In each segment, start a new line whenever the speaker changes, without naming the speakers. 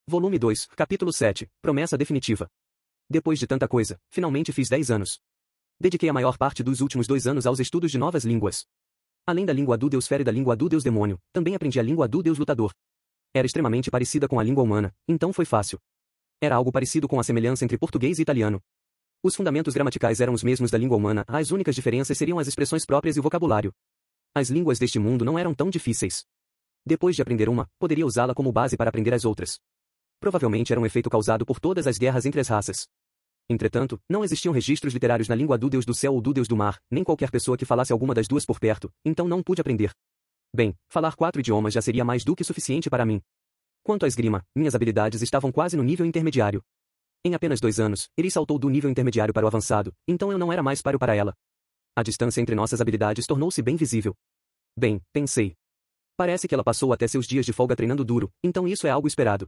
Volume 2, Capítulo 7, Promessa Definitiva. Depois de tanta coisa, finalmente fiz 10 anos. Dediquei a maior parte dos últimos 2 anos aos estudos de novas línguas. Além da língua do deus fera e da língua do deus demônio, também aprendi a língua do deus lutador. Era extremamente parecida com a língua humana, então foi fácil. Era algo parecido com a semelhança entre português e italiano. Os fundamentos gramaticais eram os mesmos da língua humana, as únicas diferenças seriam as expressões próprias e o vocabulário. As línguas deste mundo não eram tão difíceis. Depois de aprender uma, poderia usá-la como base para aprender as outras. Provavelmente era um efeito causado por todas as guerras entre as raças. Entretanto, não existiam registros literários na língua do deus do céu ou do deus do mar, nem qualquer pessoa que falasse alguma das duas por perto, então não pude aprender. Bem, falar 4 idiomas já seria mais do que suficiente para mim. Quanto à esgrima, minhas habilidades estavam quase no nível intermediário. Em apenas 2 anos, Eris saltou do nível intermediário para o avançado, então eu não era mais páreo para ela. A distância entre nossas habilidades tornou-se bem visível. Bem, pensei. Parece que ela passou até seus dias de folga treinando duro, então isso é algo esperado.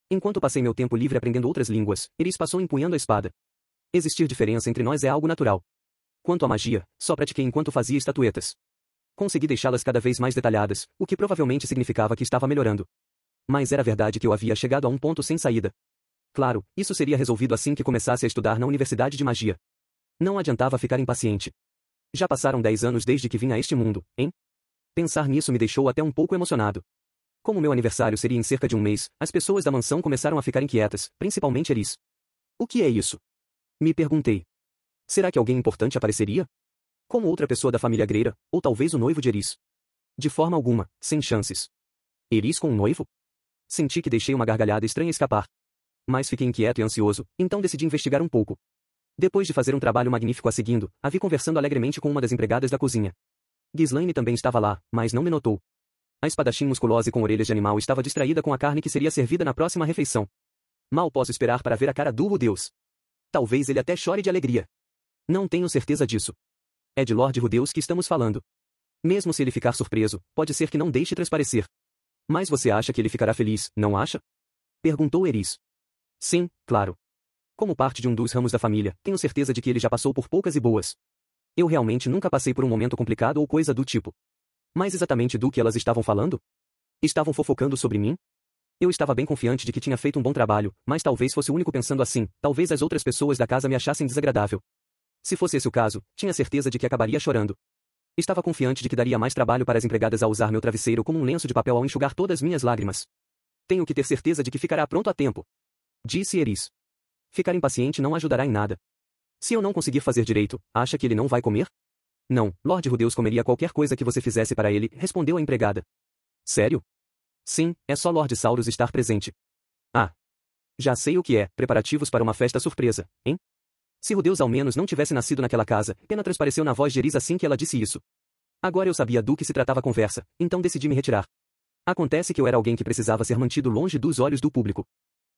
Enquanto passei meu tempo livre aprendendo outras línguas, Eris passou empunhando a espada. Existir diferença entre nós é algo natural. Quanto à magia, só pratiquei enquanto fazia estatuetas. Consegui deixá-las cada vez mais detalhadas, o que provavelmente significava que estava melhorando. Mas era verdade que eu havia chegado a um ponto sem saída. Claro, isso seria resolvido assim que começasse a estudar na Universidade de Magia. Não adiantava ficar impaciente. Já passaram 10 anos desde que vim a este mundo, hein? Pensar nisso me deixou até um pouco emocionado. Como meu aniversário seria em cerca de um mês, as pessoas da mansão começaram a ficar inquietas, principalmente Eris. O que é isso? Me perguntei. Será que alguém importante apareceria? Como outra pessoa da família Greira, ou talvez o noivo de Eris? De forma alguma, sem chances. Eris com um noivo? Senti que deixei uma gargalhada estranha escapar. Mas fiquei inquieto e ansioso, então decidi investigar um pouco. Depois de fazer um trabalho magnífico a seguindo, a vi conversando alegremente com uma das empregadas da cozinha. Ghislaine também estava lá, mas não me notou. A espadachim musculosa e com orelhas de animal estava distraída com a carne que seria servida na próxima refeição. Mal posso esperar para ver a cara do Deus. Talvez ele até chore de alegria. Não tenho certeza disso. É de Lord Rudeus que estamos falando. Mesmo se ele ficar surpreso, pode ser que não deixe transparecer. Mas você acha que ele ficará feliz, não acha? Perguntou Eris. Sim, claro. Como parte de um dos ramos da família, tenho certeza de que ele já passou por poucas e boas. Eu realmente nunca passei por um momento complicado ou coisa do tipo. Mas exatamente do que elas estavam falando? Estavam fofocando sobre mim? Eu estava bem confiante de que tinha feito um bom trabalho, mas talvez fosse o único pensando assim, talvez as outras pessoas da casa me achassem desagradável. Se fosse esse o caso, tinha certeza de que acabaria chorando. Estava confiante de que daria mais trabalho para as empregadas ao usar meu travesseiro como um lenço de papel ao enxugar todas minhas lágrimas. Tenho que ter certeza de que ficará pronto a tempo. Disse Eris. Ficar impaciente não ajudará em nada. Se eu não conseguir fazer direito, acha que ele não vai comer? Não, Lord Rudeus comeria qualquer coisa que você fizesse para ele, respondeu a empregada. Sério? Sim, é só Lord Saurus estar presente. Ah. Já sei o que é, preparativos para uma festa surpresa, hein? Se Rudeus ao menos não tivesse nascido naquela casa, pena transpareceu na voz de Eris assim que ela disse isso. Agora eu sabia do que se tratava a conversa, então decidi me retirar. Acontece que eu era alguém que precisava ser mantido longe dos olhos do público.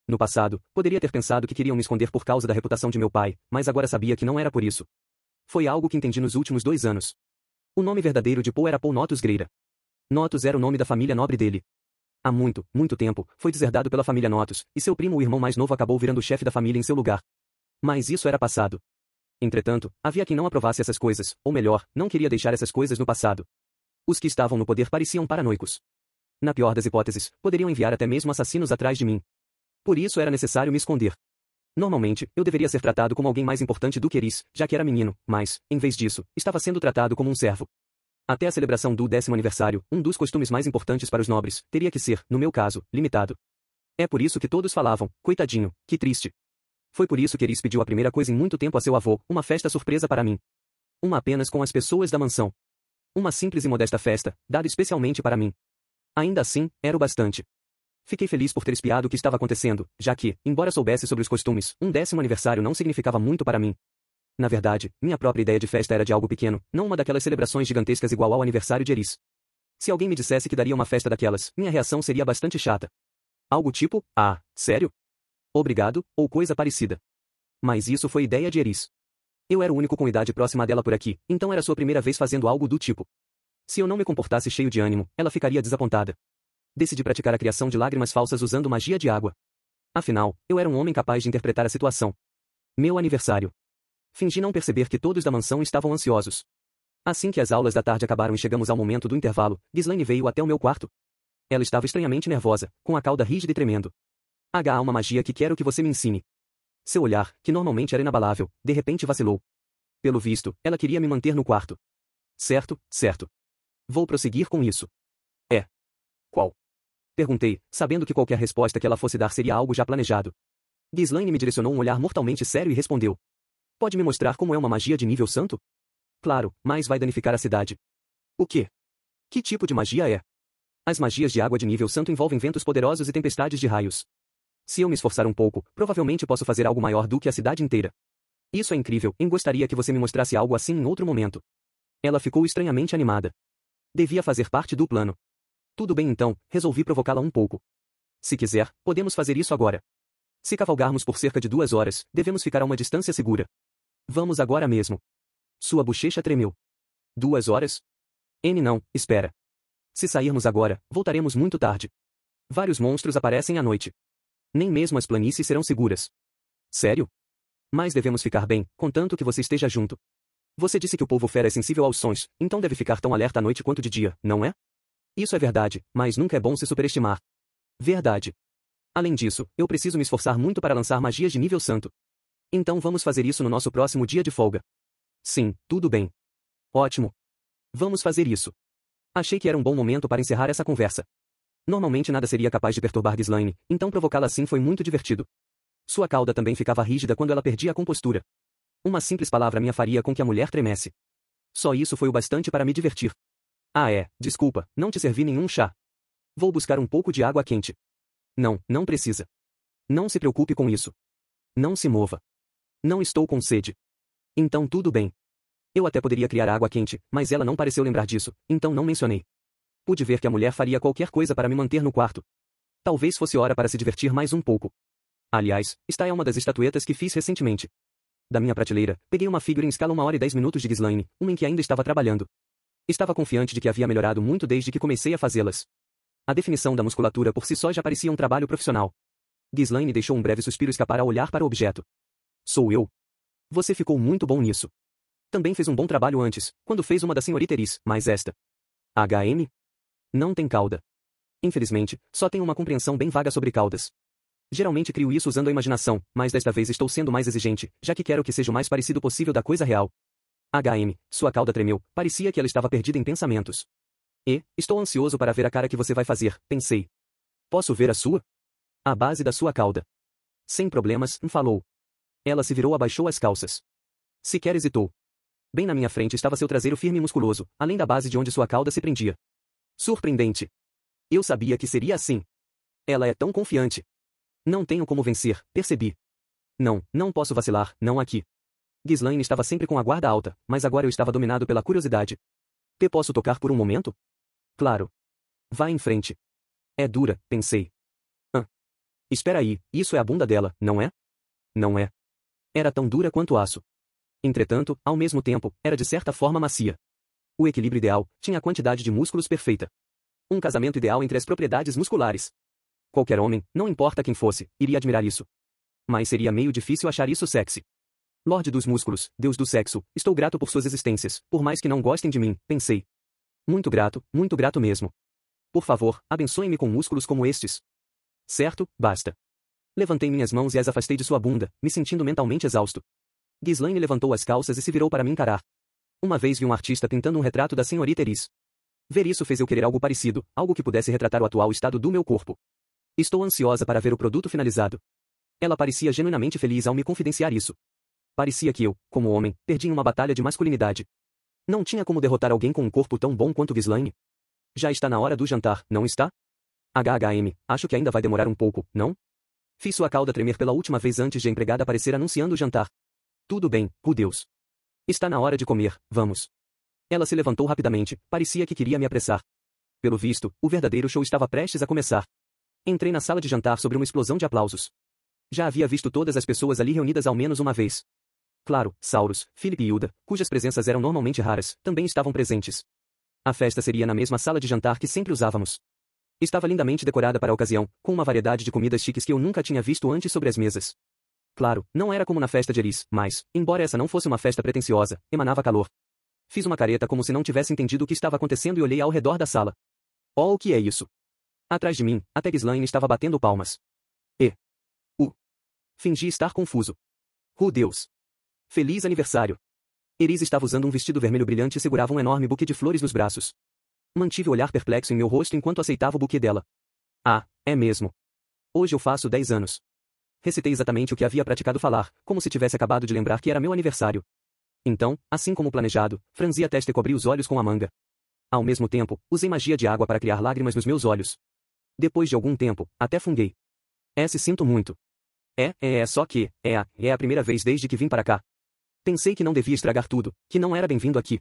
No passado, poderia ter pensado que queriam me esconder por causa da reputação de meu pai, mas agora sabia que não era por isso. Foi algo que entendi nos últimos 2 anos. O nome verdadeiro de Paul era Paul Notus Greira. Notus era o nome da família nobre dele. Há muito, muito tempo, foi deserdado pela família Notus, e seu primo o irmão mais novo acabou virando o chefe da família em seu lugar. Mas isso era passado. Entretanto, havia quem não aprovasse essas coisas, ou melhor, não queria deixar essas coisas no passado. Os que estavam no poder pareciam paranoicos. Na pior das hipóteses, poderiam enviar até mesmo assassinos atrás de mim. Por isso era necessário me esconder. Normalmente, eu deveria ser tratado como alguém mais importante do que Eris, já que era menino, mas, em vez disso, estava sendo tratado como um servo. Até a celebração do 10º aniversário, um dos costumes mais importantes para os nobres, teria que ser, no meu caso, limitado. É por isso que todos falavam, coitadinho, que triste. Foi por isso que Eris pediu a primeira coisa em muito tempo a seu avô, uma festa surpresa para mim. Uma apenas com as pessoas da mansão. Uma simples e modesta festa, dada especialmente para mim. Ainda assim, era o bastante. Fiquei feliz por ter espiado o que estava acontecendo, já que, embora soubesse sobre os costumes, um 10º aniversário não significava muito para mim. Na verdade, minha própria ideia de festa era de algo pequeno, não uma daquelas celebrações gigantescas igual ao aniversário de Eris. Se alguém me dissesse que daria uma festa daquelas, minha reação seria bastante chata. Algo tipo, ah, sério? Obrigado, ou coisa parecida. Mas isso foi ideia de Eris. Eu era o único com idade próxima dela por aqui, então era sua primeira vez fazendo algo do tipo. Se eu não me comportasse cheio de ânimo, ela ficaria desapontada. Decidi praticar a criação de lágrimas falsas usando magia de água. Afinal, eu era um homem capaz de interpretar a situação. Meu aniversário. Fingi não perceber que todos da mansão estavam ansiosos. Assim que as aulas da tarde acabaram e chegamos ao momento do intervalo, Ghislaine veio até o meu quarto. Ela estava estranhamente nervosa, com a cauda rígida e tremendo. Há uma magia que quero que você me ensine. Seu olhar, que normalmente era inabalável, de repente vacilou. Pelo visto, ela queria me manter no quarto. Certo, certo. Vou prosseguir com isso. É. Qual? Perguntei, sabendo que qualquer resposta que ela fosse dar seria algo já planejado. Ghislaine me direcionou um olhar mortalmente sério e respondeu. Pode me mostrar como é uma magia de nível santo? Claro, mas vai danificar a cidade. O quê? Que tipo de magia é? As magias de água de nível santo envolvem ventos poderosos e tempestades de raios. Se eu me esforçar um pouco, provavelmente posso fazer algo maior do que a cidade inteira. Isso é incrível, e gostaria que você me mostrasse algo assim em outro momento. Ela ficou estranhamente animada. Devia fazer parte do plano. Tudo bem então, resolvi provocá-la um pouco. Se quiser, podemos fazer isso agora. Se cavalgarmos por cerca de 2 horas, devemos ficar a uma distância segura. Vamos agora mesmo. Sua bochecha tremeu. 2 horas? N não, espera. Se sairmos agora, voltaremos muito tarde. Vários monstros aparecem à noite. Nem mesmo as planícies serão seguras. Sério? Mas devemos ficar bem, contanto que você esteja junto. Você disse que o polvo fera é sensível aos sons, então deve ficar tão alerta à noite quanto de dia, não é? Isso é verdade, mas nunca é bom se superestimar. Verdade. Além disso, eu preciso me esforçar muito para lançar magias de nível santo. Então vamos fazer isso no nosso próximo dia de folga. Sim, tudo bem. Ótimo. Vamos fazer isso. Achei que era um bom momento para encerrar essa conversa. Normalmente nada seria capaz de perturbar Ghislaine, então provocá-la assim foi muito divertido. Sua cauda também ficava rígida quando ela perdia a compostura. Uma simples palavra minha faria com que a mulher tremesse. Só isso foi o bastante para me divertir. Ah desculpa, não te servi nenhum chá. Vou buscar um pouco de água quente. Não, não precisa. Não se preocupe com isso. Não se mova. Não estou com sede. Então tudo bem. Eu até poderia criar água quente, mas ela não pareceu lembrar disso, então não mencionei. Pude ver que a mulher faria qualquer coisa para me manter no quarto. Talvez fosse hora para se divertir mais um pouco. Aliás, esta é uma das estatuetas que fiz recentemente. Da minha prateleira, peguei uma figura em escala 1 hora e 10 minutos de Ghislaine, uma em que ainda estava trabalhando. Estava confiante de que havia melhorado muito desde que comecei a fazê-las. A definição da musculatura por si só já parecia um trabalho profissional. Ghislaine deixou um breve suspiro escapar ao olhar para o objeto. Sou eu? Você ficou muito bom nisso. Também fez um bom trabalho antes, quando fez uma da senhorita Eris, mas esta. HM? Não tem cauda. Infelizmente, só tenho uma compreensão bem vaga sobre caudas. Geralmente crio isso usando a imaginação, mas desta vez estou sendo mais exigente, já que quero que seja o mais parecido possível da coisa real. Sua cauda tremeu, parecia que ela estava perdida em pensamentos. Estou ansioso para ver a cara que você vai fazer, pensei. Posso ver a sua? A base da sua cauda. Sem problemas, falou. Ela se virou e abaixou as calças. Sequer hesitou. Bem na minha frente estava seu traseiro firme e musculoso, além da base de onde sua cauda se prendia. Surpreendente. Eu sabia que seria assim. Ela é tão confiante. Não tenho como vencer, percebi. Não posso vacilar, não aqui. Ghislaine estava sempre com a guarda alta, mas agora eu estava dominado pela curiosidade. Posso tocar por um momento? Claro. Vá em frente. É dura, pensei. Espera aí, isso é a bunda dela, não é? Não é. Era tão dura quanto aço. Entretanto, ao mesmo tempo, era de certa forma macia. O equilíbrio ideal, tinha a quantidade de músculos perfeita. Um casamento ideal entre as propriedades musculares. Qualquer homem, não importa quem fosse, iria admirar isso. Mas seria meio difícil achar isso sexy. Lorde dos músculos, Deus do sexo, estou grato por suas existências, por mais que não gostem de mim, pensei. Muito grato mesmo. Por favor, abençoe-me com músculos como estes. Certo, basta. Levantei minhas mãos e as afastei de sua bunda, me sentindo mentalmente exausto. Ghislaine levantou as calças e se virou para me encarar. Uma vez vi um artista pintando um retrato da senhorita Eris. Ver isso fez eu querer algo parecido, algo que pudesse retratar o atual estado do meu corpo. Estou ansiosa para ver o produto finalizado. Ela parecia genuinamente feliz ao me confidenciar isso. Parecia que eu, como homem, perdi em uma batalha de masculinidade. Não tinha como derrotar alguém com um corpo tão bom quanto Ghislaine. Já está na hora do jantar, não está? Acho que ainda vai demorar um pouco, não? Fiz sua cauda tremer pela última vez antes de a empregada aparecer anunciando o jantar. Tudo bem, por Deus. Está na hora de comer, vamos. Ela se levantou rapidamente, parecia que queria me apressar. Pelo visto, o verdadeiro show estava prestes a começar. Entrei na sala de jantar sobre uma explosão de aplausos. Já havia visto todas as pessoas ali reunidas ao menos uma vez. Claro, Saurus, Philip e Hilda, cujas presenças eram normalmente raras, também estavam presentes. A festa seria na mesma sala de jantar que sempre usávamos. Estava lindamente decorada para a ocasião, com uma variedade de comidas chiques que eu nunca tinha visto antes sobre as mesas. Claro, não era como na festa de Eris, mas, embora essa não fosse uma festa pretensiosa, emanava calor. Fiz uma careta como se não tivesse entendido o que estava acontecendo e olhei ao redor da sala. Oh, o que é isso? Atrás de mim, até Ghislaine estava batendo palmas. E. U. Fingi estar confuso. Deus. Feliz aniversário. Eris estava usando um vestido vermelho brilhante e segurava um enorme buquê de flores nos braços. Mantive o olhar perplexo em meu rosto enquanto aceitava o buquê dela. Ah, é mesmo. Hoje eu faço 10 anos. Recitei exatamente o que havia praticado falar, como se tivesse acabado de lembrar que era meu aniversário. Então, assim como planejado, franzi a testa e cobri os olhos com a manga. Ao mesmo tempo, usei magia de água para criar lágrimas nos meus olhos. Depois de algum tempo, até funguei. Se sinto muito. Só que, é a primeira vez desde que vim para cá. Pensei que não devia estragar tudo, que não era bem-vindo aqui.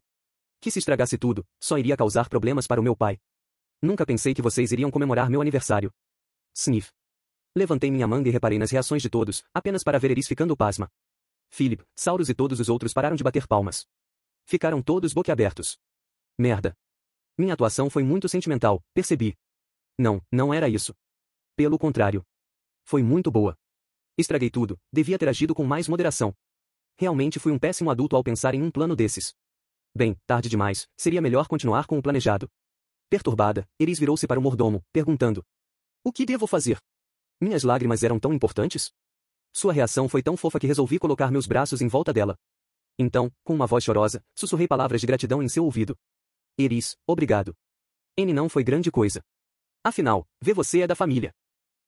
Que se estragasse tudo, só iria causar problemas para o meu pai. Nunca pensei que vocês iriam comemorar meu aniversário. Sniff. Levantei minha manga e reparei nas reações de todos, apenas para ver Eris ficando pasma. Philip, Saurus e todos os outros pararam de bater palmas. Ficaram todos boquiabertos. Merda. Minha atuação foi muito sentimental, percebi. Não era isso. Pelo contrário. Foi muito boa. Estraguei tudo, devia ter agido com mais moderação. Realmente fui um péssimo adulto ao pensar em um plano desses. Bem, tarde demais, seria melhor continuar com o planejado. Perturbada, Eris virou-se para o mordomo, perguntando: o que devo fazer? Minhas lágrimas eram tão importantes? Sua reação foi tão fofa que resolvi colocar meus braços em volta dela. Então, com uma voz chorosa, sussurrei palavras de gratidão em seu ouvido. Eris, obrigado. N não foi grande coisa. Afinal, ver você é da família.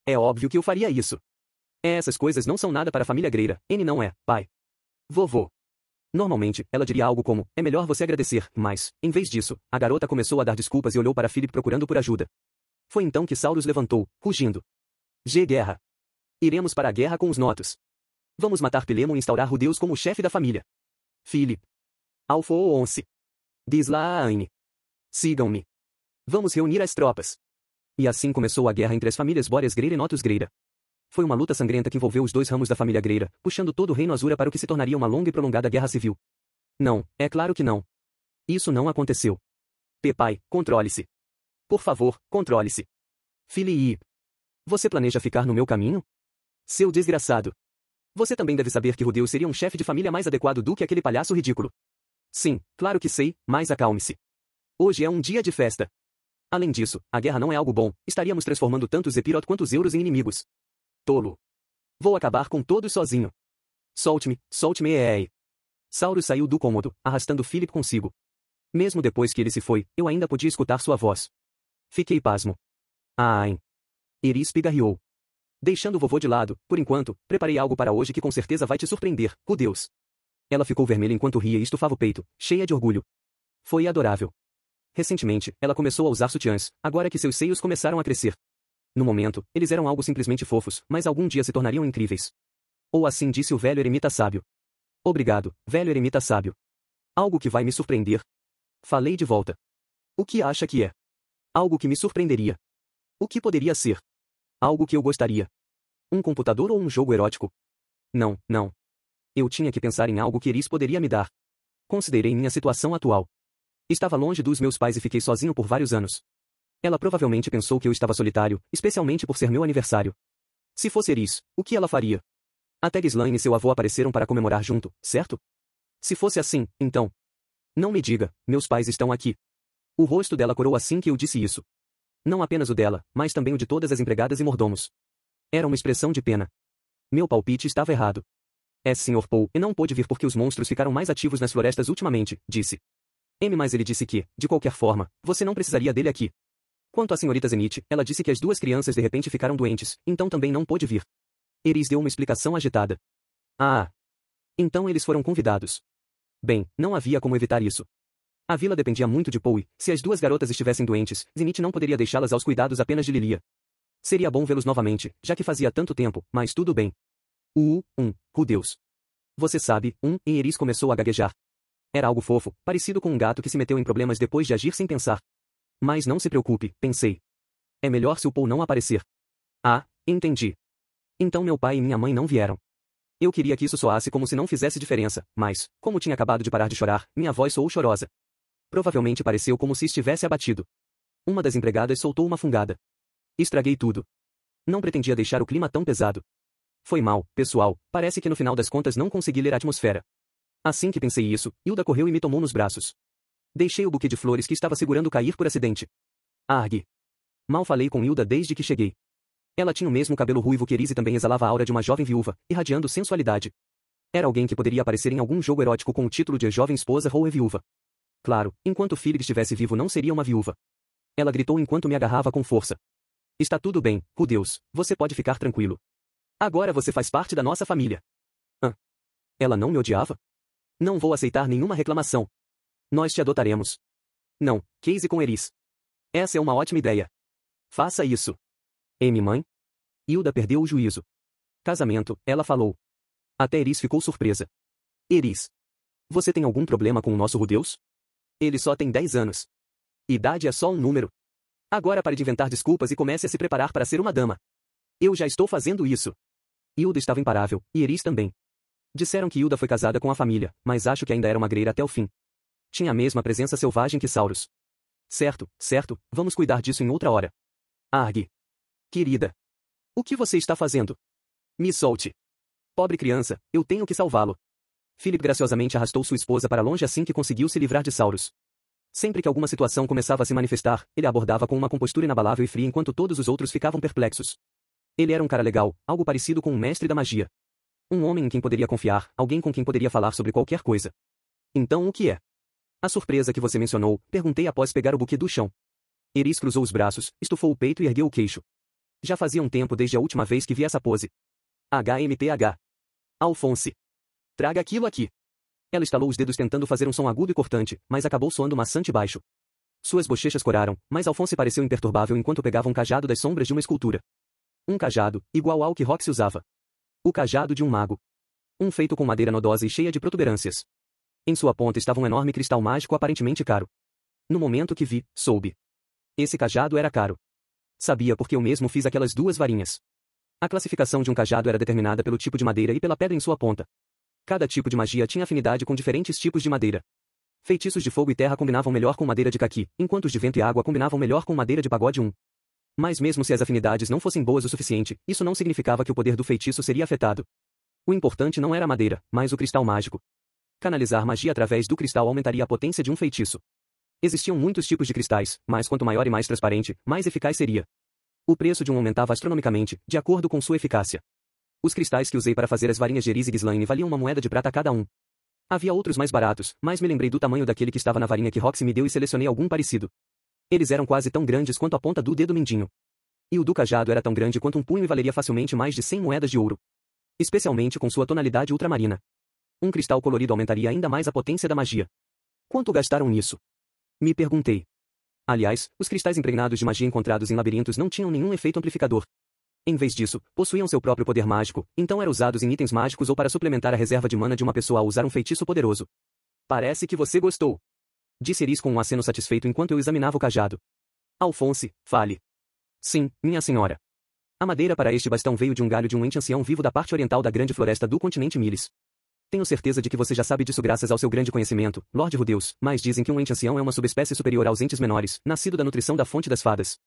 É óbvio que eu faria isso. Essas coisas não são nada para a família Greira, N não é, pai. Vovô. Normalmente, ela diria algo como, é melhor você agradecer, mas, em vez disso, a garota começou a dar desculpas e olhou para Philip procurando por ajuda. Foi então que Saurus levantou, rugindo. Guerra. Iremos para a guerra com os Notos. Vamos matar Pilemon e instaurar Rudeus como chefe da família. Philip. Alphonse. Dislaane. Sigam-me. Vamos reunir as tropas. E assim começou a guerra entre as famílias Boreas Greira e Notus Greira. Foi uma luta sangrenta que envolveu os dois ramos da família Greira, puxando todo o reino Azura para o que se tornaria uma longa e prolongada guerra civil. Não, é claro que não. Isso não aconteceu. Pai, controle-se. Por favor, controle-se. Philip. Você planeja ficar no meu caminho? Seu desgraçado. Você também deve saber que Rudeus seria um chefe de família mais adequado do que aquele palhaço ridículo. Sim, claro que sei, mas acalme-se. Hoje é um dia de festa. Além disso, a guerra não é algo bom, estaríamos transformando tanto os Sephiroth quanto os Euros em inimigos. Tolo. Vou acabar com todos sozinho. Solte-me, solte-me. Saurus saiu do cômodo, arrastando Philip consigo. Mesmo depois que ele se foi, eu ainda podia escutar sua voz. Fiquei pasmo. Ai. Eris pigarreou. Deixando o vovô de lado, por enquanto, preparei algo para hoje que com certeza vai te surpreender, Deus. Ela ficou vermelha enquanto ria e estufava o peito, cheia de orgulho. Foi adorável. Recentemente, ela começou a usar sutiãs, agora que seus seios começaram a crescer. No momento, eles eram algo simplesmente fofos, mas algum dia se tornariam incríveis. Ou assim disse o velho eremita sábio. Obrigado, velho eremita sábio. Algo que vai me surpreender. Falei de volta. O que acha que é? Algo que me surpreenderia. O que poderia ser? Algo que eu gostaria. Um computador ou um jogo erótico? Não. Eu tinha que pensar em algo que Eris poderia me dar. Considerei minha situação atual. Estava longe dos meus pais e fiquei sozinho por vários anos. Ela provavelmente pensou que eu estava solitário, especialmente por ser meu aniversário. Se fosse Eris, o que ela faria? Até Ghislaine e seu avô apareceram para comemorar junto, certo? Se fosse assim, então. Não me diga, meus pais estão aqui. O rosto dela corou assim que eu disse isso. Não apenas o dela, mas também o de todas as empregadas e mordomos. Era uma expressão de pena. Meu palpite estava errado. Sr. Paul e não pôde vir porque os monstros ficaram mais ativos nas florestas ultimamente, disse. Mas ele disse que, de qualquer forma, você não precisaria dele aqui. Quanto à senhorita Zenith, ela disse que as duas crianças de repente ficaram doentes, então também não pôde vir. Eris deu uma explicação agitada. Ah. Então eles foram convidados. Bem, não havia como evitar isso. A vila dependia muito de Paul e, se as duas garotas estivessem doentes, Zenith não poderia deixá-las aos cuidados apenas de Lilia. Seria bom vê-los novamente, já que fazia tanto tempo, mas tudo bem. Deus. Você sabe, e Eris começou a gaguejar. Era algo fofo, parecido com um gato que se meteu em problemas depois de agir sem pensar. Mas não se preocupe, pensei. É melhor se o Paul não aparecer. Ah, entendi. Então meu pai e minha mãe não vieram. Eu queria que isso soasse como se não fizesse diferença, mas, como tinha acabado de parar de chorar, minha voz soou chorosa. Provavelmente pareceu como se estivesse abatido. Uma das empregadas soltou uma fungada. Estraguei tudo. Não pretendia deixar o clima tão pesado. Foi mal, pessoal, parece que no final das contas não consegui ler a atmosfera. Assim que pensei isso, Hilda correu e me tomou nos braços. Deixei o buquê de flores que estava segurando cair por acidente. Argue. Mal falei com Hilda desde que cheguei. Ela tinha o mesmo cabelo ruivo que Eris e também exalava a aura de uma jovem viúva, irradiando sensualidade. Era alguém que poderia aparecer em algum jogo erótico com o título de a jovem esposa ou a viúva. Claro, enquanto Philip estivesse vivo não seria uma viúva. Ela gritou enquanto me agarrava com força. Está tudo bem, Rudeus, você pode ficar tranquilo. Agora você faz parte da nossa família. Ela não me odiava? Não vou aceitar nenhuma reclamação. Nós te adotaremos. Não, case com Eris. Essa é uma ótima ideia. Faça isso. Amy, mãe? Hilda perdeu o juízo. Casamento, ela falou. Até Eris ficou surpresa. Eris. Você tem algum problema com o nosso Rudeus? Ele só tem 10 anos. Idade é só um número. Agora pare de inventar desculpas e comece a se preparar para ser uma dama. Eu já estou fazendo isso. Hilda estava imparável, e Eris também. Disseram que Hilda foi casada com a família, mas acho que ainda era magreira até o fim. Tinha a mesma presença selvagem que Saurus. Certo, vamos cuidar disso em outra hora. Arg. Querida. O que você está fazendo? Me solte. Pobre criança, eu tenho que salvá-lo. Philip graciosamente arrastou sua esposa para longe assim que conseguiu se livrar de Saurus. Sempre que alguma situação começava a se manifestar, ele a abordava com uma compostura inabalável e fria enquanto todos os outros ficavam perplexos. Ele era um cara legal, algo parecido com um mestre da magia. Um homem em quem poderia confiar, alguém com quem poderia falar sobre qualquer coisa. Então o que é? A surpresa que você mencionou, perguntei após pegar o buquê do chão. Eris cruzou os braços, estufou o peito e ergueu o queixo. Já fazia um tempo desde a última vez que vi essa pose. HMTH. Alphonse. Traga aquilo aqui. Ela estalou os dedos tentando fazer um som agudo e cortante, mas acabou soando maçante baixo. Suas bochechas coraram, mas Alphonse pareceu imperturbável enquanto pegava um cajado das sombras de uma escultura. Um cajado, igual ao que Roxy usava. O cajado de um mago. Um feito com madeira nodosa e cheia de protuberâncias. Em sua ponta estava um enorme cristal mágico aparentemente caro. No momento que vi, soube. Esse cajado era caro. Sabia porque eu mesmo fiz aquelas 2 varinhas. A classificação de um cajado era determinada pelo tipo de madeira e pela pedra em sua ponta. Cada tipo de magia tinha afinidade com diferentes tipos de madeira. Feitiços de fogo e terra combinavam melhor com madeira de caqui, enquanto os de vento e água combinavam melhor com madeira de pagode 1. Mas mesmo se as afinidades não fossem boas o suficiente, isso não significava que o poder do feitiço seria afetado. O importante não era a madeira, mas o cristal mágico. Canalizar magia através do cristal aumentaria a potência de um feitiço. Existiam muitos tipos de cristais, mas quanto maior e mais transparente, mais eficaz seria. O preço de um aumentava astronomicamente, de acordo com sua eficácia. Os cristais que usei para fazer as varinhas de Eris e Ghislaine valiam uma moeda de prata cada um. Havia outros mais baratos, mas me lembrei do tamanho daquele que estava na varinha que Roxy me deu e selecionei algum parecido. Eles eram quase tão grandes quanto a ponta do dedo mindinho. E o do cajado era tão grande quanto um punho e valeria facilmente mais de 100 moedas de ouro. Especialmente com sua tonalidade ultramarina. Um cristal colorido aumentaria ainda mais a potência da magia. Quanto gastaram nisso? Me perguntei. Aliás, os cristais impregnados de magia encontrados em labirintos não tinham nenhum efeito amplificador. Em vez disso, possuíam seu próprio poder mágico, então eram usados em itens mágicos ou para suplementar a reserva de mana de uma pessoa ao usar um feitiço poderoso. Parece que você gostou. Disse Eris com um aceno satisfeito enquanto eu examinava o cajado. Alphonse, fale. Sim, minha senhora. A madeira para este bastão veio de um galho de um ente ancião vivo da parte oriental da grande floresta do continente Milis. Tenho certeza de que você já sabe disso graças ao seu grande conhecimento, Lord Rudeus, mas dizem que um ente ancião é uma subespécie superior aos entes menores, nascido da nutrição da fonte das fadas.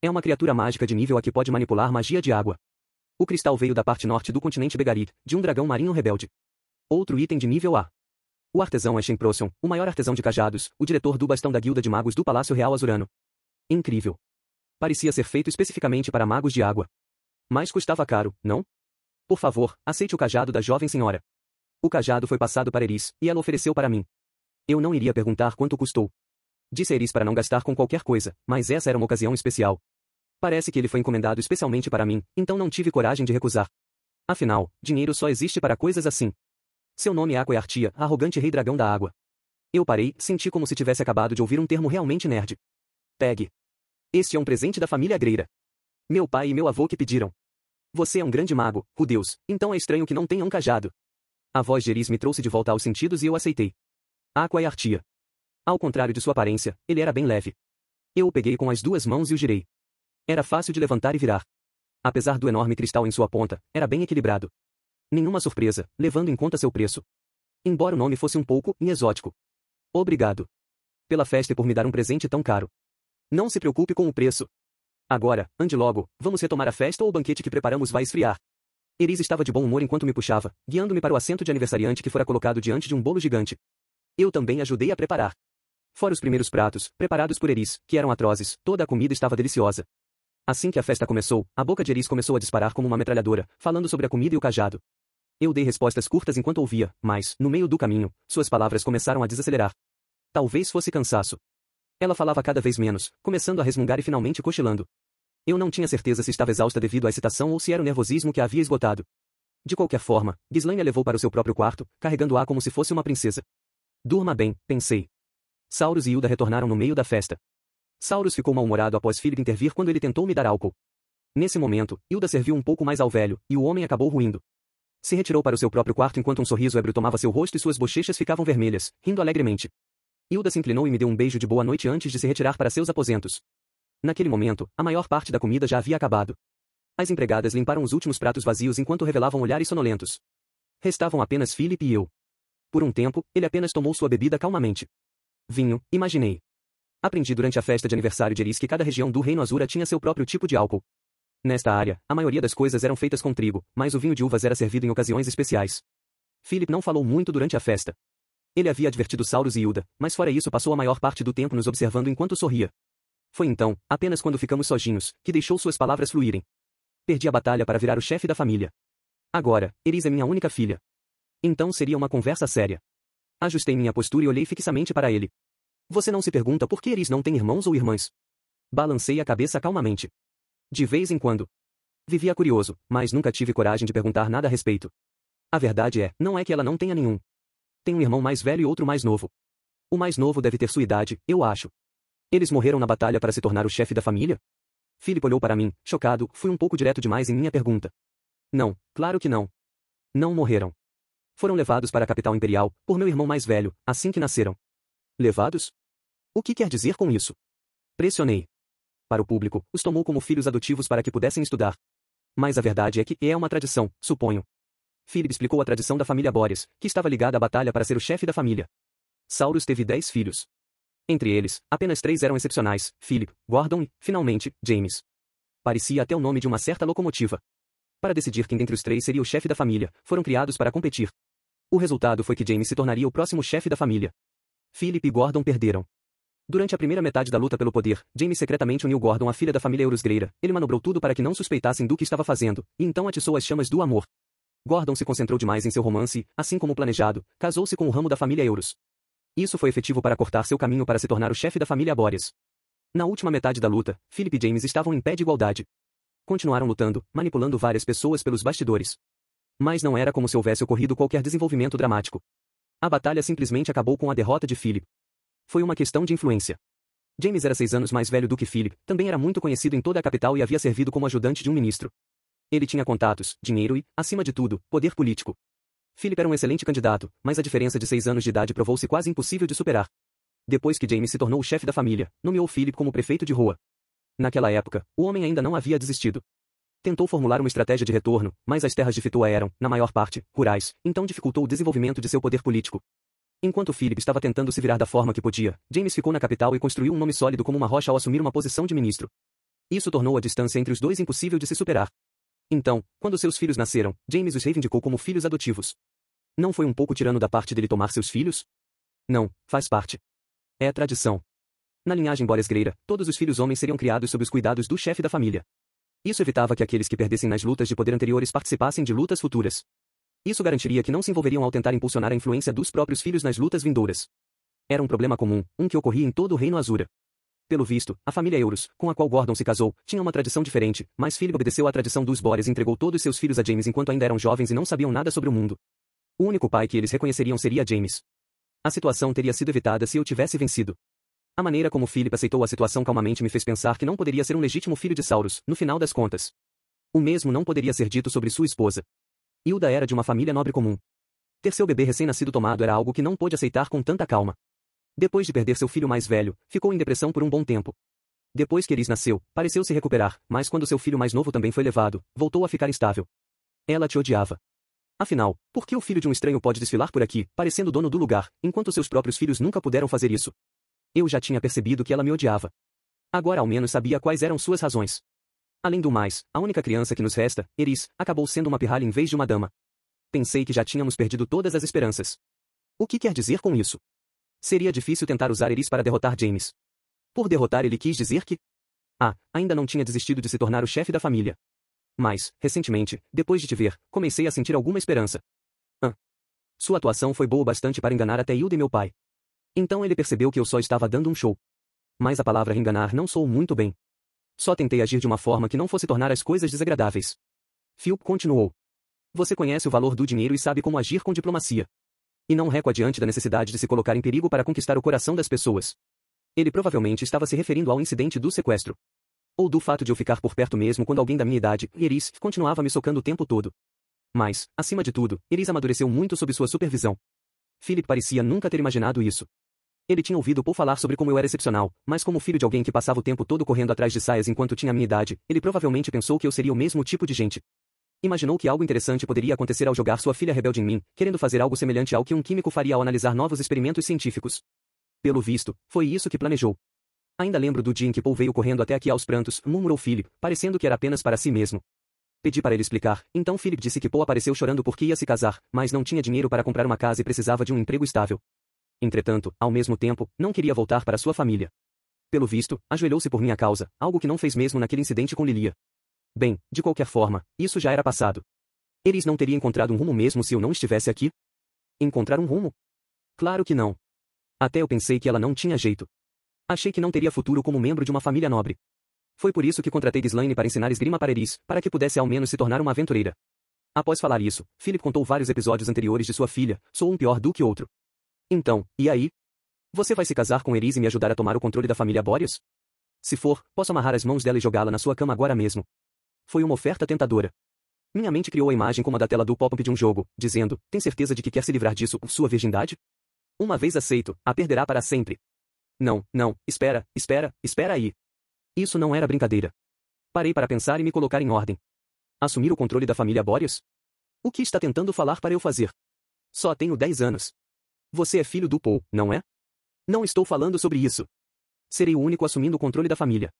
É uma criatura mágica de nível A que pode manipular magia de água. O cristal veio da parte norte do continente Begarit, de um dragão marinho rebelde. Outro item de nível A. O artesão é Shen Procyon, o maior artesão de cajados, o diretor do bastão da Guilda de Magos do Palácio Real Azurano. Incrível. Parecia ser feito especificamente para magos de água. Mas custava caro, não? Por favor, aceite o cajado da jovem senhora. O cajado foi passado para Eris, e ela ofereceu para mim. Eu não iria perguntar quanto custou. Disse a Eris para não gastar com qualquer coisa, mas essa era uma ocasião especial. Parece que ele foi encomendado especialmente para mim, então não tive coragem de recusar. Afinal, dinheiro só existe para coisas assim. Seu nome é Aqua Artia, arrogante rei dragão da água. Eu parei, senti como se tivesse acabado de ouvir um termo realmente nerd. Pegue. Este é um presente da família Greira. Meu pai e meu avô que pediram. Você é um grande mago, Rudeus, então é estranho que não tenha um cajado. A voz de Eris me trouxe de volta aos sentidos e eu aceitei. Aqua Artia. Ao contrário de sua aparência, ele era bem leve. Eu o peguei com as 2 mãos e o girei. Era fácil de levantar e virar. Apesar do enorme cristal em sua ponta, era bem equilibrado. Nenhuma surpresa, levando em conta seu preço. Embora o nome fosse um pouco exótico. Obrigado. Pela festa e por me dar um presente tão caro. Não se preocupe com o preço. Agora, ande logo, vamos retomar a festa ou o banquete que preparamos vai esfriar. Eris estava de bom humor enquanto me puxava, guiando-me para o assento de aniversariante que fora colocado diante de um bolo gigante. Eu também ajudei a preparar. Fora os primeiros pratos, preparados por Eris, que eram atrozes, toda a comida estava deliciosa. Assim que a festa começou, a boca de Eris começou a disparar como uma metralhadora, falando sobre a comida e o cajado. Eu dei respostas curtas enquanto ouvia, mas, no meio do caminho, suas palavras começaram a desacelerar. Talvez fosse cansaço. Ela falava cada vez menos, começando a resmungar e finalmente cochilando. Eu não tinha certeza se estava exausta devido à excitação ou se era o nervosismo que a havia esgotado. De qualquer forma, Ghislaine a levou para o seu próprio quarto, carregando-a como se fosse uma princesa. Durma bem, pensei. Saurus e Hilda retornaram no meio da festa. Saurus ficou mal-humorado após Philip intervir quando ele tentou me dar álcool. Nesse momento, Hilda serviu um pouco mais ao velho, e o homem acabou ruindo. Se retirou para o seu próprio quarto enquanto um sorriso ébrio tomava seu rosto e suas bochechas ficavam vermelhas, rindo alegremente. Hilda se inclinou e me deu um beijo de boa noite antes de se retirar para seus aposentos. Naquele momento, a maior parte da comida já havia acabado. As empregadas limparam os últimos pratos vazios enquanto revelavam olhares sonolentos. Restavam apenas Philip e eu. Por um tempo, ele apenas tomou sua bebida calmamente. Vinho, imaginei. Aprendi durante a festa de aniversário de Eris que cada região do Reino Azura tinha seu próprio tipo de álcool. Nesta área, a maioria das coisas eram feitas com trigo, mas o vinho de uvas era servido em ocasiões especiais. Philip não falou muito durante a festa. Ele havia advertido Saurus e Hilda, mas fora isso passou a maior parte do tempo nos observando enquanto sorria. Foi então, apenas quando ficamos sozinhos, que deixou suas palavras fluírem. Perdi a batalha para virar o chefe da família. Agora, Eris é minha única filha. Então seria uma conversa séria. Ajustei minha postura e olhei fixamente para ele. Você não se pergunta por que Eris não tem irmãos ou irmãs? Balancei a cabeça calmamente. De vez em quando. Vivia curioso, mas nunca tive coragem de perguntar nada a respeito. A verdade é, não é que ela não tenha nenhum. Tem um irmão mais velho e outro mais novo. O mais novo deve ter sua idade, eu acho. Eles morreram na batalha para se tornar o chefe da família? Philip olhou para mim, chocado, fui um pouco direto demais em minha pergunta. Não, claro que não. Não morreram. Foram levados para a capital imperial, por meu irmão mais velho, assim que nasceram. Levados? O que quer dizer com isso? Pressionei. Para o público, os tomou como filhos adotivos para que pudessem estudar. Mas a verdade é que é uma tradição, suponho. Philip explicou a tradição da família Boreas, que estava ligada à batalha para ser o chefe da família. Saurus teve 10 filhos. Entre eles, apenas 3 eram excepcionais, Philip, Gordon e, finalmente, James. Parecia até o nome de uma certa locomotiva. Para decidir quem dentre os 3 seria o chefe da família, foram criados para competir. O resultado foi que James se tornaria o próximo chefe da família. Philip e Gordon perderam. Durante a primeira metade da luta pelo poder, James secretamente uniu Gordon à filha da família Eurusgreira. Ele manobrou tudo para que não suspeitassem do que estava fazendo, e então atiçou as chamas do amor. Gordon se concentrou demais em seu romance e, assim como planejado, casou-se com o ramo da família Eurus. Isso foi efetivo para cortar seu caminho para se tornar o chefe da família Boreas. Na última metade da luta, Philip e James estavam em pé de igualdade. Continuaram lutando, manipulando várias pessoas pelos bastidores. Mas não era como se houvesse ocorrido qualquer desenvolvimento dramático. A batalha simplesmente acabou com a derrota de Philip. Foi uma questão de influência. James era 6 anos mais velho do que Philip, também era muito conhecido em toda a capital e havia servido como ajudante de um ministro. Ele tinha contatos, dinheiro e, acima de tudo, poder político. Philip era um excelente candidato, mas a diferença de 6 anos de idade provou-se quase impossível de superar. Depois que James se tornou o chefe da família, nomeou Philip como prefeito de rua. Naquela época, o homem ainda não havia desistido. Tentou formular uma estratégia de retorno, mas as terras de Fitua eram, na maior parte, rurais, então dificultou o desenvolvimento de seu poder político. Enquanto Philip estava tentando se virar da forma que podia, James ficou na capital e construiu um nome sólido como uma rocha ao assumir uma posição de ministro. Isso tornou a distância entre os dois impossível de se superar. Então, quando seus filhos nasceram, James os reivindicou como filhos adotivos. Não foi um pouco tirano da parte dele tomar seus filhos? Não, faz parte. É a tradição. Na linhagem Boreas-Greira, todos os filhos homens seriam criados sob os cuidados do chefe da família. Isso evitava que aqueles que perdessem nas lutas de poder anteriores participassem de lutas futuras. Isso garantiria que não se envolveriam ao tentar impulsionar a influência dos próprios filhos nas lutas vindouras. Era um problema comum, um que ocorria em todo o Reino Azura. Pelo visto, a família Eurus, com a qual Gordon se casou, tinha uma tradição diferente, mas Philip obedeceu à tradição dos Boreas e entregou todos seus filhos a James enquanto ainda eram jovens e não sabiam nada sobre o mundo. O único pai que eles reconheceriam seria James. A situação teria sido evitada se eu tivesse vencido. A maneira como Philip aceitou a situação calmamente me fez pensar que não poderia ser um legítimo filho de Saurus, no final das contas. O mesmo não poderia ser dito sobre sua esposa. Hilda era de uma família nobre comum. Ter seu bebê recém-nascido tomado era algo que não pôde aceitar com tanta calma. Depois de perder seu filho mais velho, ficou em depressão por um bom tempo. Depois que Eris nasceu, pareceu se recuperar, mas quando seu filho mais novo também foi levado, voltou a ficar instável. Ela te odiava. Afinal, por que o filho de um estranho pode desfilar por aqui, parecendo dono do lugar, enquanto seus próprios filhos nunca puderam fazer isso? Eu já tinha percebido que ela me odiava. Agora ao menos sabia quais eram suas razões. Além do mais, a única criança que nos resta, Eris, acabou sendo uma pirralha em vez de uma dama. Pensei que já tínhamos perdido todas as esperanças. O que quer dizer com isso? Seria difícil tentar usar Eris para derrotar James. Por derrotar ele quis dizer que... Ainda não tinha desistido de se tornar o chefe da família. Mas, recentemente, depois de te ver, comecei a sentir alguma esperança. Sua atuação foi boa bastante para enganar até Hilda e meu pai. Então ele percebeu que eu só estava dando um show. Mas a palavra enganar não soou muito bem. Só tentei agir de uma forma que não fosse tornar as coisas desagradáveis. Philip continuou. Você conhece o valor do dinheiro e sabe como agir com diplomacia. E não recua diante da necessidade de se colocar em perigo para conquistar o coração das pessoas. Ele provavelmente estava se referindo ao incidente do sequestro. Ou do fato de eu ficar por perto mesmo quando alguém da minha idade, Iris, continuava me socando o tempo todo. Mas, acima de tudo, Iris amadureceu muito sob sua supervisão. Philip parecia nunca ter imaginado isso. Ele tinha ouvido Paul falar sobre como eu era excepcional, mas como filho de alguém que passava o tempo todo correndo atrás de saias enquanto tinha a minha idade, ele provavelmente pensou que eu seria o mesmo tipo de gente. Imaginou que algo interessante poderia acontecer ao jogar sua filha rebelde em mim, querendo fazer algo semelhante ao que um químico faria ao analisar novos experimentos científicos. Pelo visto, foi isso que planejou. Ainda lembro do dia em que Paul veio correndo até aqui aos prantos, murmurou Philip, parecendo que era apenas para si mesmo. Pedi para ele explicar, então Philip disse que Paul apareceu chorando porque ia se casar, mas não tinha dinheiro para comprar uma casa e precisava de um emprego estável. Entretanto, ao mesmo tempo, não queria voltar para sua família. Pelo visto, ajoelhou-se por minha causa, algo que não fez mesmo naquele incidente com Lilia. Bem, de qualquer forma, isso já era passado. Iris não teria encontrado um rumo mesmo se eu não estivesse aqui? Encontrar um rumo? Claro que não. Até eu pensei que ela não tinha jeito. Achei que não teria futuro como membro de uma família nobre. Foi por isso que contratei Ghislaine para ensinar esgrima para Iris, para que pudesse ao menos se tornar uma aventureira. Após falar isso, Philip contou vários episódios anteriores de sua filha, sou um pior do que outro. Então, e aí? Você vai se casar com Iris e me ajudar a tomar o controle da família Boreas? Se for, posso amarrar as mãos dela e jogá-la na sua cama agora mesmo. Foi uma oferta tentadora. Minha mente criou a imagem como a da tela do pop-up de um jogo, dizendo, tem certeza de que quer se livrar disso, sua virgindade? Uma vez aceito, a perderá para sempre. Não, espera aí. Isso não era brincadeira. Parei para pensar e me colocar em ordem. Assumir o controle da família Boreas? O que está tentando falar para eu fazer? Só tenho 10 anos. Você é filho do Paul, não é? Não estou falando sobre isso. Serei o único assumindo o controle da família.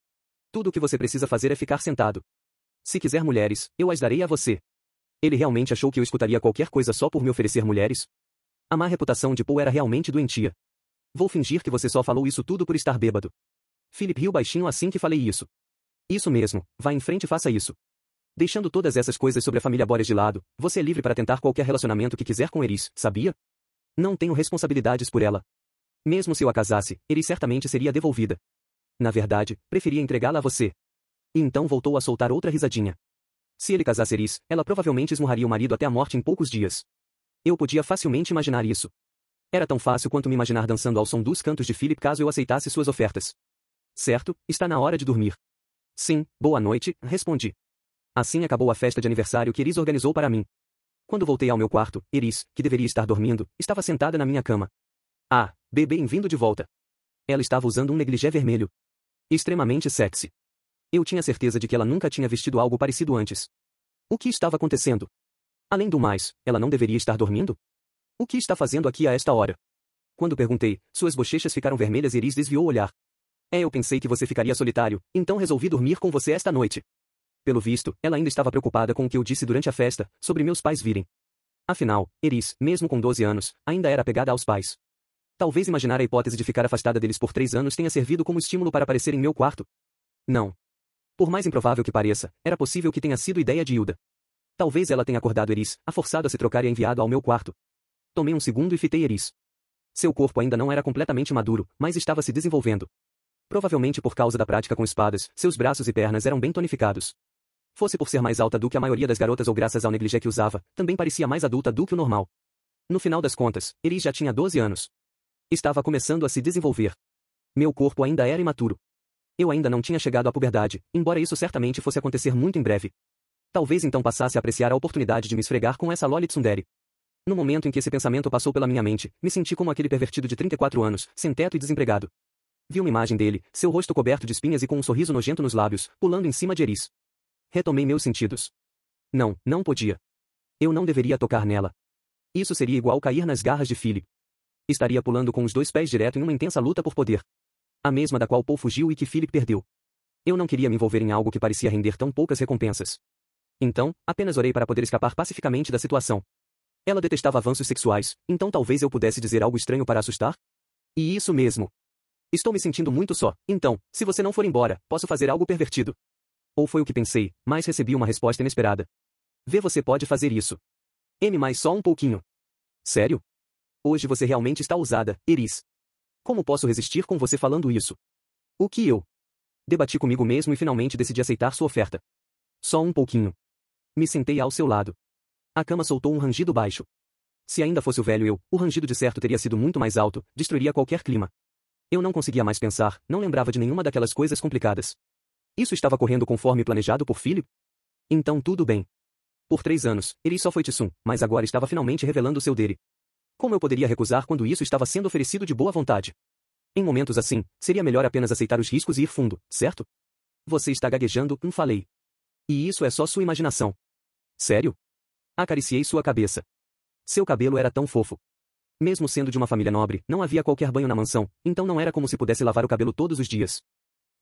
Tudo o que você precisa fazer é ficar sentado. Se quiser mulheres, eu as darei a você. Ele realmente achou que eu escutaria qualquer coisa só por me oferecer mulheres? A má reputação de Paul era realmente doentia. Vou fingir que você só falou isso tudo por estar bêbado. Philip riu baixinho assim que falei isso. Isso mesmo, vá em frente e faça isso. Deixando todas essas coisas sobre a família Boreas de lado, você é livre para tentar qualquer relacionamento que quiser com Iris, sabia? Não tenho responsabilidades por ela. Mesmo se eu a casasse, Iris certamente seria devolvida. Na verdade, preferia entregá-la a você. E então voltou a soltar outra risadinha. Se ele casasse Iris, ela provavelmente esmurraria o marido até a morte em poucos dias. Eu podia facilmente imaginar isso. Era tão fácil quanto me imaginar dançando ao som dos cantos de Philip caso eu aceitasse suas ofertas. Certo, está na hora de dormir. Sim, boa noite, respondi. Assim acabou a festa de aniversário que Iris organizou para mim. Quando voltei ao meu quarto, Iris, que deveria estar dormindo, estava sentada na minha cama. Bem-vindo de volta. Ela estava usando um negligé vermelho. Extremamente sexy. Eu tinha certeza de que ela nunca tinha vestido algo parecido antes. O que estava acontecendo? Além do mais, ela não deveria estar dormindo? O que está fazendo aqui a esta hora? Quando perguntei, suas bochechas ficaram vermelhas e Iris desviou o olhar. Eu pensei que você ficaria solitário, então resolvi dormir com você esta noite. Pelo visto, ela ainda estava preocupada com o que eu disse durante a festa, sobre meus pais virem. Afinal, Iris, mesmo com 12 anos, ainda era apegada aos pais. Talvez imaginar a hipótese de ficar afastada deles por 3 anos tenha servido como estímulo para aparecer em meu quarto. Não. Por mais improvável que pareça, era possível que tenha sido ideia de Hilda. Talvez ela tenha acordado Iris, a forçado a se trocar e a enviado ao meu quarto. Tomei um segundo e fitei Iris. Seu corpo ainda não era completamente maduro, mas estava se desenvolvendo. Provavelmente por causa da prática com espadas, seus braços e pernas eram bem tonificados. Fosse por ser mais alta do que a maioria das garotas ou graças ao negligé que usava, também parecia mais adulta do que o normal. No final das contas, Iris já tinha 12 anos. Estava começando a se desenvolver. Meu corpo ainda era imaturo. Eu ainda não tinha chegado à puberdade, embora isso certamente fosse acontecer muito em breve. Talvez então passasse a apreciar a oportunidade de me esfregar com essa Loli tsundere. No momento em que esse pensamento passou pela minha mente, me senti como aquele pervertido de 34 anos, sem teto e desempregado. Vi uma imagem dele, seu rosto coberto de espinhas e com um sorriso nojento nos lábios, pulando em cima de Iris. Retomei meus sentidos. Não podia. Eu não deveria tocar nela. Isso seria igual cair nas garras de Philip. Estaria pulando com os 2 pés direto em uma intensa luta por poder. A mesma da qual Paul fugiu e que Philip perdeu. Eu não queria me envolver em algo que parecia render tão poucas recompensas. Então, apenas orei para poder escapar pacificamente da situação. Ela detestava avanços sexuais, então talvez eu pudesse dizer algo estranho para assustar? E isso mesmo. Estou me sentindo muito só, então, se você não for embora, posso fazer algo pervertido. Ou foi o que pensei, mas recebi uma resposta inesperada. Vê, você pode fazer isso. M, mais só um pouquinho. Sério? Hoje você realmente está ousada, Iris. Como posso resistir com você falando isso? O que eu? Debati comigo mesmo e finalmente decidi aceitar sua oferta. Só um pouquinho. Me sentei ao seu lado. A cama soltou um rangido baixo. Se ainda fosse o velho eu, o rangido de certo teria sido muito mais alto, destruiria qualquer clima. Eu não conseguia mais pensar, não lembrava de nenhuma daquelas coisas complicadas. Isso estava correndo conforme planejado por Philip? Então tudo bem. Por 3 anos, ele só foi Tsum, mas agora estava finalmente revelando seu dele. Como eu poderia recusar quando isso estava sendo oferecido de boa vontade? Em momentos assim, seria melhor apenas aceitar os riscos e ir fundo, certo? Você está gaguejando, falei. E isso é só sua imaginação. Sério? Acariciei sua cabeça. Seu cabelo era tão fofo. Mesmo sendo de uma família nobre, não havia qualquer banho na mansão, então não era como se pudesse lavar o cabelo todos os dias.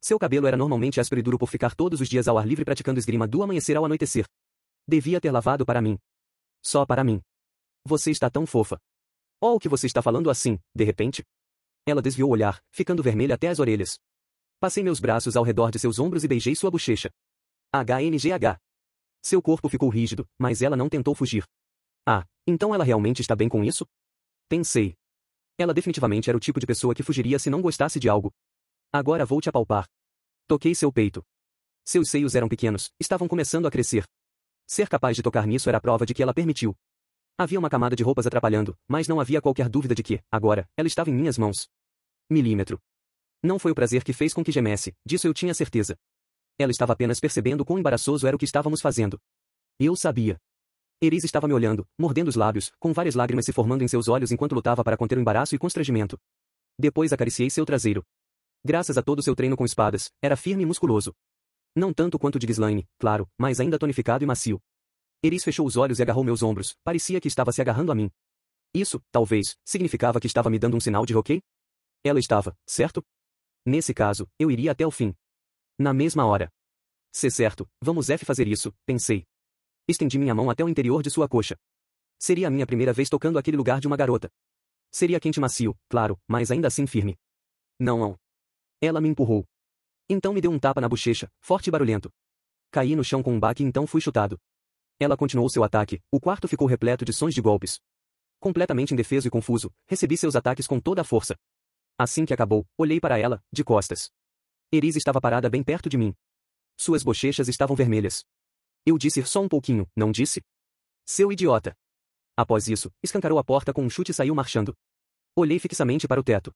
Seu cabelo era normalmente áspero e duro por ficar todos os dias ao ar livre praticando esgrima do amanhecer ao anoitecer. Devia ter lavado para mim. Só para mim. Você está tão fofa. Oh, o que você está falando assim, de repente? Ela desviou o olhar, ficando vermelha até as orelhas. Passei meus braços ao redor de seus ombros e beijei sua bochecha. HNGH. Seu corpo ficou rígido, mas ela não tentou fugir. Ah, então ela realmente está bem com isso? Pensei. Ela definitivamente era o tipo de pessoa que fugiria se não gostasse de algo. Agora vou te apalpar. Toquei seu peito. Seus seios eram pequenos, estavam começando a crescer. Ser capaz de tocar nisso era a prova de que ela permitiu. Havia uma camada de roupas atrapalhando, mas não havia qualquer dúvida de que, agora, ela estava em minhas mãos. Milímetro. Não foi o prazer que fez com que gemesse, disso eu tinha certeza. Ela estava apenas percebendo quão embaraçoso era o que estávamos fazendo. Eu sabia. Iris estava me olhando, mordendo os lábios, com várias lágrimas se formando em seus olhos enquanto lutava para conter o embaraço e constrangimento. Depois acariciei seu traseiro. Graças a todo o seu treino com espadas, era firme e musculoso. Não tanto quanto o de Ghislaine, claro, mas ainda tonificado e macio. Iris fechou os olhos e agarrou meus ombros, parecia que estava se agarrando a mim. Isso, talvez, significava que estava me dando um sinal de ok? Ela estava, certo? Nesse caso, eu iria até o fim. Na mesma hora. Se certo, vamos fazer isso, pensei. Estendi minha mão até o interior de sua coxa. Seria a minha primeira vez tocando aquele lugar de uma garota. Seria quente e macio, claro, mas ainda assim firme. Não. Ela me empurrou. Então me deu um tapa na bochecha, forte e barulhento. Caí no chão com um baque e então fui chutado. Ela continuou seu ataque, o quarto ficou repleto de sons de golpes. Completamente indefeso e confuso, recebi seus ataques com toda a força. Assim que acabou, olhei para ela, de costas. Iris estava parada bem perto de mim. Suas bochechas estavam vermelhas. Eu disse só um pouquinho, não disse? Seu idiota. Após isso, escancarou a porta com um chute e saiu marchando. Olhei fixamente para o teto.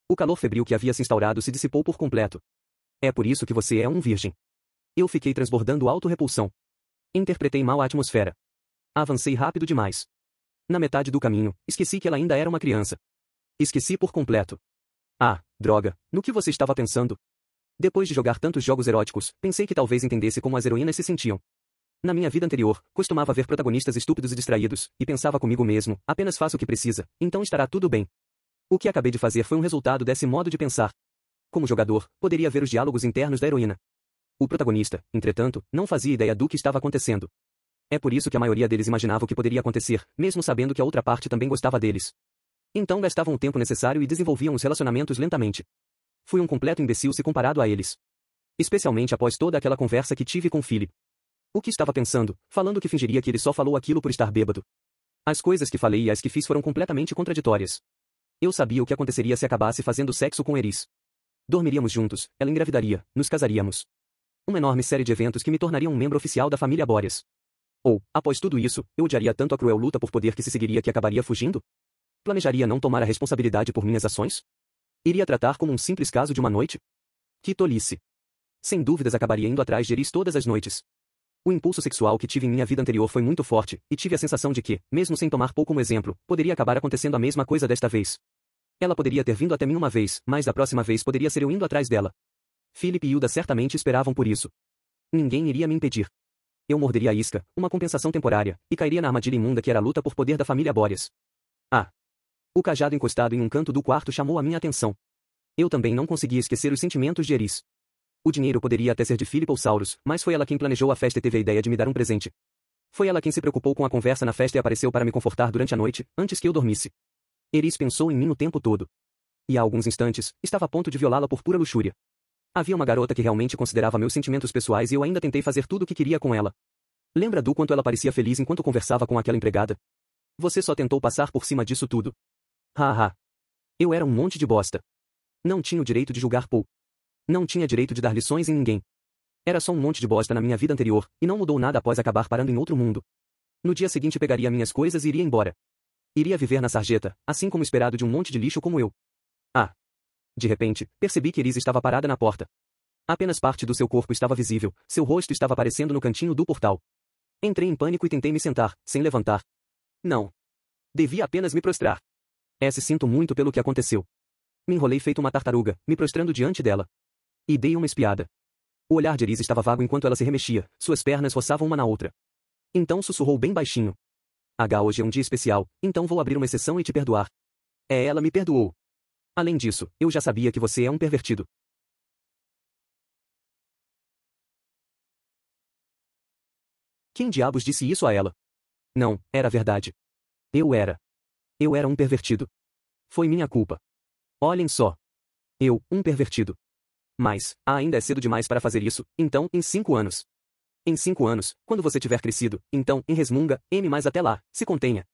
O calor febril que havia se instaurado se dissipou por completo. É por isso que você é um virgem. Eu fiquei transbordando autorrepulsão. Interpretei mal a atmosfera. Avancei rápido demais. Na metade do caminho, esqueci que ela ainda era uma criança. Esqueci por completo. Ah, droga, no que você estava pensando? Depois de jogar tantos jogos eróticos, pensei que talvez entendesse como as heroínas se sentiam. Na minha vida anterior, costumava ver protagonistas estúpidos e distraídos, e pensava comigo mesmo, apenas faça o que precisa, então estará tudo bem. O que acabei de fazer foi um resultado desse modo de pensar. Como jogador, poderia ver os diálogos internos da heroína. O protagonista, entretanto, não fazia ideia do que estava acontecendo. É por isso que a maioria deles imaginava o que poderia acontecer, mesmo sabendo que a outra parte também gostava deles. Então gastavam o tempo necessário e desenvolviam os relacionamentos lentamente. Fui um completo imbecil se comparado a eles. Especialmente após toda aquela conversa que tive com Philip. O que estava pensando, falando que fingiria que ele só falou aquilo por estar bêbado? As coisas que falei e as que fiz foram completamente contraditórias. Eu sabia o que aconteceria se acabasse fazendo sexo com Iris. Dormiríamos juntos, ela engravidaria, nos casaríamos. Uma enorme série de eventos que me tornariam um membro oficial da família Boreas. Ou, após tudo isso, eu odiaria tanto a cruel luta por poder que se seguiria que acabaria fugindo? Planejaria não tomar a responsabilidade por minhas ações? Iria tratar como um simples caso de uma noite? Que tolice. Sem dúvidas acabaria indo atrás de Iris todas as noites. O impulso sexual que tive em minha vida anterior foi muito forte, e tive a sensação de que, mesmo sem tomar pouco como exemplo, poderia acabar acontecendo a mesma coisa desta vez. Ela poderia ter vindo até mim uma vez, mas da próxima vez poderia ser eu indo atrás dela. Philip e Hilda certamente esperavam por isso. Ninguém iria me impedir. Eu morderia a isca, uma compensação temporária, e cairia na armadilha imunda que era a luta por poder da família Boreas. Ah! O cajado encostado em um canto do quarto chamou a minha atenção. Eu também não conseguia esquecer os sentimentos de Iris. O dinheiro poderia até ser de Philip ou Saurus, mas foi ela quem planejou a festa e teve a ideia de me dar um presente. Foi ela quem se preocupou com a conversa na festa e apareceu para me confortar durante a noite, antes que eu dormisse. Iris pensou em mim o tempo todo. E há alguns instantes, estava a ponto de violá-la por pura luxúria. Havia uma garota que realmente considerava meus sentimentos pessoais e eu ainda tentei fazer tudo o que queria com ela. Lembra do quanto ela parecia feliz enquanto conversava com aquela empregada? Você só tentou passar por cima disso tudo. Haha. Eu era um monte de bosta. Não tinha o direito de julgar Paul. Não tinha direito de dar lições em ninguém. Era só um monte de bosta na minha vida anterior, e não mudou nada após acabar parando em outro mundo. No dia seguinte pegaria minhas coisas e iria embora. Iria viver na sarjeta, assim como esperado de um monte de lixo como eu. Ah. De repente, percebi que Eris estava parada na porta. Apenas parte do seu corpo estava visível, seu rosto estava aparecendo no cantinho do portal. Entrei em pânico e tentei me sentar, sem levantar. Não. Devia apenas me prostrar. Sinto muito pelo que aconteceu. Me enrolei feito uma tartaruga, me prostrando diante dela. E dei uma espiada. O olhar de Eris estava vago enquanto ela se remexia, suas pernas roçavam uma na outra. Então sussurrou bem baixinho. Hoje é um dia especial, então vou abrir uma exceção e te perdoar. Ela me perdoou. Além disso, eu já sabia que você é um pervertido. Quem diabos disse isso a ela? Não, era verdade. Eu era um pervertido. Foi minha culpa. Olhem só. Um pervertido. Mas, ainda é cedo demais para fazer isso, então, em 5 anos. Em 5 anos, quando você tiver crescido, então, em resmunga, mas até lá, se contenha.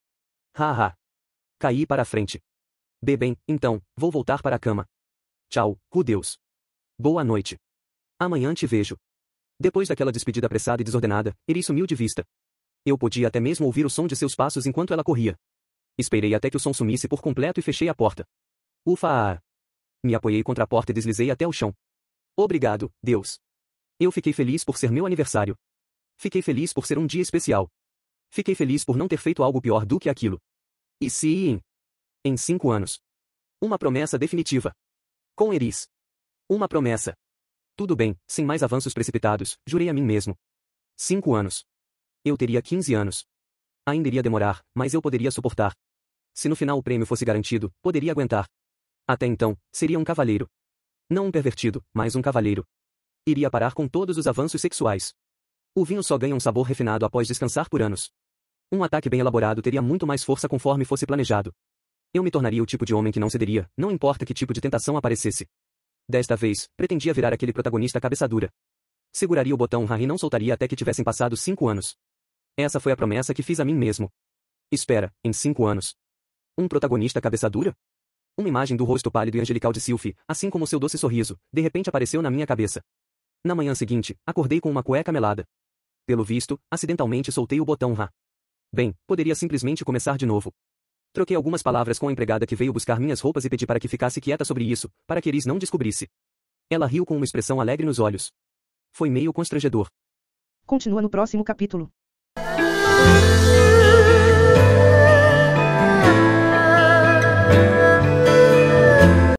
Haha. Caí para a frente. Bem, então, vou voltar para a cama. Tchau, Deus. Boa noite. Amanhã te vejo. Depois daquela despedida apressada e desordenada, Eris sumiu de vista. Eu podia até mesmo ouvir o som de seus passos enquanto ela corria. Esperei até que o som sumisse por completo e fechei a porta. Ufa! Me apoiei contra a porta e deslizei até o chão. Obrigado, Deus. Eu fiquei feliz por ser meu aniversário. Fiquei feliz por ser um dia especial. Fiquei feliz por não ter feito algo pior do que aquilo. E sim! Em 5 anos. Uma promessa definitiva. Com Eris. Uma promessa. Tudo bem, sem mais avanços precipitados, jurei a mim mesmo. 5 anos. Eu teria 15 anos. Ainda iria demorar, mas eu poderia suportar. Se no final o prêmio fosse garantido, poderia aguentar. Até então, seria um cavalheiro. Não um pervertido, mas um cavalheiro. Iria parar com todos os avanços sexuais. O vinho só ganha um sabor refinado após descansar por anos. Um ataque bem elaborado teria muito mais força conforme fosse planejado. Eu me tornaria o tipo de homem que não cederia, não importa que tipo de tentação aparecesse. Desta vez, pretendia virar aquele protagonista cabeça dura. Seguraria o botão R e não soltaria até que tivessem passado 5 anos. Essa foi a promessa que fiz a mim mesmo. Espera, em 5 anos. Um protagonista cabeça dura? Uma imagem do rosto pálido e angelical de Sylphie, assim como seu doce sorriso, de repente apareceu na minha cabeça. Na manhã seguinte, acordei com uma cueca melada. Pelo visto, acidentalmente soltei o botão R. Bem, poderia simplesmente começar de novo. Troquei algumas palavras com a empregada que veio buscar minhas roupas e pedi para que ficasse quieta sobre isso, para que Eris não descobrisse. Ela riu com uma expressão alegre nos olhos. Foi meio constrangedor.
Continua no próximo capítulo.